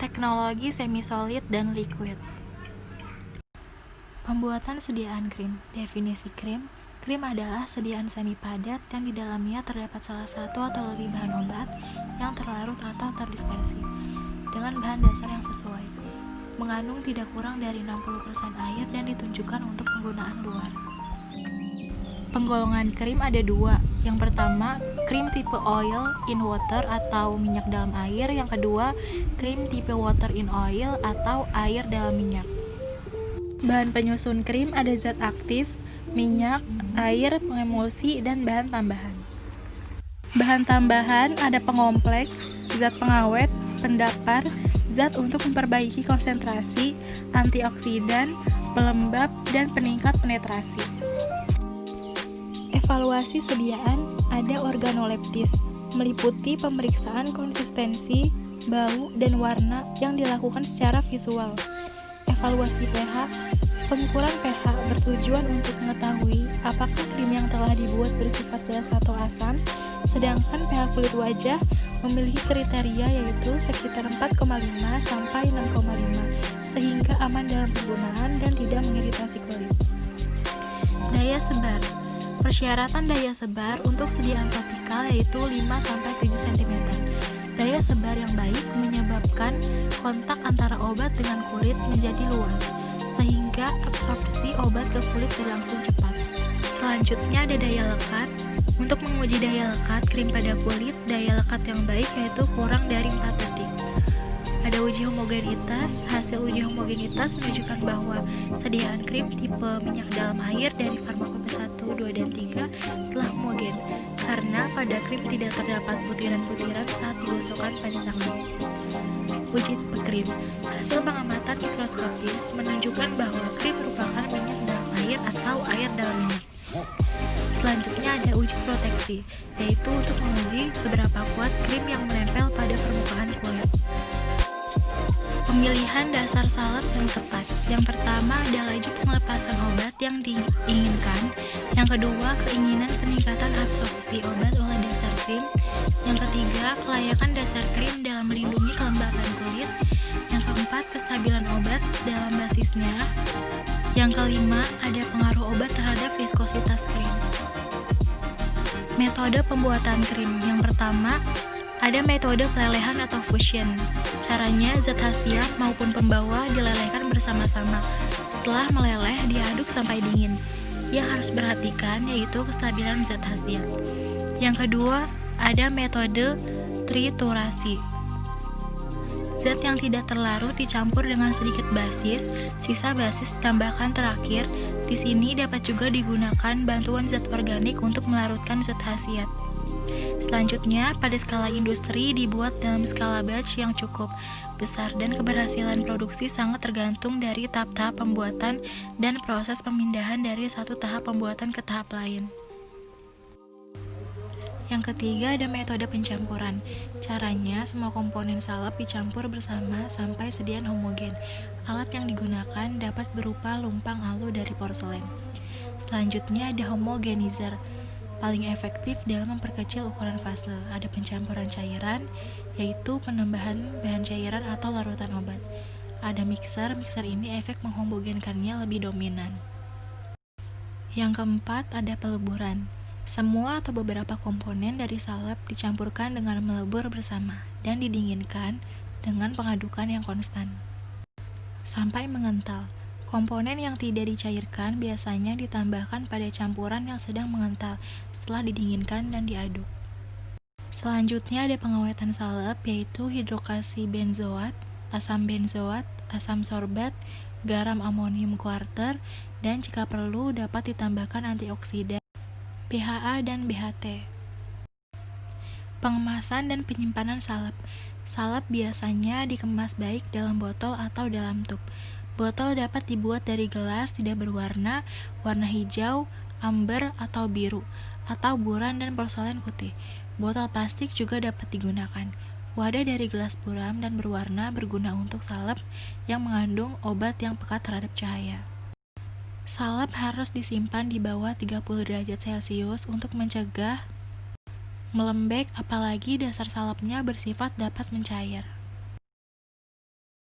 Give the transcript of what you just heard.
Teknologi semi-solid dan liquid. Pembuatan sediaan krim. Definisi krim. Krim adalah sediaan semi padat yang di dalamnya terdapat salah satu atau lebih bahan obat yang terlarut atau terdispersi dengan bahan dasar yang sesuai. Mengandung tidak kurang dari 60% air dan ditunjukkan untuk penggunaan luar. Penggolongan krim ada dua. Yang pertama, krim tipe oil in water atau minyak dalam air. Yang kedua, krim tipe water in oil atau air dalam minyak. Bahan penyusun krim ada zat aktif, minyak, air, pengemulsi, dan bahan tambahan. Bahan tambahan ada pengompleks, zat pengawet, pendapar, zat untuk memperbaiki konsentrasi, antioksidan, pelembab, dan peningkat penetrasi. Evaluasi sediaan ada organoleptis, meliputi pemeriksaan konsistensi, bau, dan warna yang dilakukan secara visual. Evaluasi pH, pengukuran pH bertujuan untuk mengetahui apakah krim yang telah dibuat bersifat beras atau asam, sedangkan pH kulit wajah memiliki kriteria yaitu sekitar 4,5 sampai 6,5 sehingga aman dalam penggunaan dan tidak mengiritasi kulit. Daya sebar. Persyaratan daya sebar untuk sediaan topikal yaitu 5-7 cm. Daya sebar yang baik menyebabkan kontak antara obat dengan kulit menjadi luas, sehingga absorpsi obat ke kulit berlangsung cepat. Selanjutnya ada daya lekat. Untuk menguji daya lekat krim pada kulit, daya lekat yang baik yaitu kurang dari 4 detik. Ada uji homogenitas. Hasil uji homogenitas menunjukkan bahwa sediaan krim tipe minyak dalam air dari Farmakope 1, 2, dan 3 telah homogen karena pada krim tidak terdapat butiran-butiran saat digosokkan pada tangan. Uji tipe krim. Hasil pengamatan mikroskopis menunjukkan bahwa krim merupakan minyak dalam air atau air dalam minyak. Selanjutnya ada uji proteksi, yaitu untuk menguji seberapa kuat krim yang menempel pada permukaan kulit. Pemilihan dasar salep yang tepat. Yang pertama ada laju pengelepasan obat yang diinginkan. Yang kedua, keinginan peningkatan absorpsi obat oleh dasar krim. Yang ketiga, kelayakan dasar krim dalam melindungi kelembapan kulit. Yang keempat, kestabilan obat dalam basisnya. Yang kelima, ada pengaruh obat terhadap viskositas krim. Metode pembuatan krim. Yang pertama, ada metode pelelehan atau fusion. Caranya, zat khasiat maupun pembawa dilelehkan bersama-sama. Setelah meleleh, diaduk sampai dingin. Yang harus perhatikan yaitu kestabilan zat khasiat. Yang kedua, ada metode triturasi. Zat yang tidak terlarut dicampur dengan sedikit basis, sisa basis ditambahkan terakhir. Di sini dapat juga digunakan bantuan zat organik untuk melarutkan zat khasiat. Selanjutnya, pada skala industri dibuat dalam skala batch yang cukup besar dan keberhasilan produksi sangat tergantung dari tahap-tahap pembuatan dan proses pemindahan dari satu tahap pembuatan ke tahap lain. Yang ketiga ada metode pencampuran. Caranya, semua komponen salep dicampur bersama sampai sediaan homogen. Alat yang digunakan dapat berupa lumpang alu dari porselen. Selanjutnya ada homogenizer. Paling efektif dalam memperkecil ukuran fase. Ada pencampuran cairan, yaitu penambahan bahan cairan atau larutan obat. Ada mixer ini efek menghomogenkannya lebih dominan. Yang keempat ada peleburan. Semua atau beberapa komponen dari salep dicampurkan dengan melebur bersama dan didinginkan dengan pengadukan yang konstan sampai mengental. Komponen yang tidak dicairkan biasanya ditambahkan pada campuran yang sedang mengental setelah didinginkan dan diaduk. Selanjutnya ada pengawetan salep yaitu hidrokasi benzoat, asam sorbat, garam amonium kuarter, dan jika perlu dapat ditambahkan antioksidan, BHA dan BHT. Pengemasan dan penyimpanan salep. Salep biasanya dikemas baik dalam botol atau dalam tub. Botol dapat dibuat dari gelas tidak berwarna, warna hijau, amber, atau biru, atau buram dan porselen putih. Botol plastik juga dapat digunakan. Wadah dari gelas buram dan berwarna berguna untuk salep yang mengandung obat yang peka terhadap cahaya. Salep harus disimpan di bawah 30 derajat Celcius untuk mencegah melembek, apalagi dasar salepnya bersifat dapat mencair.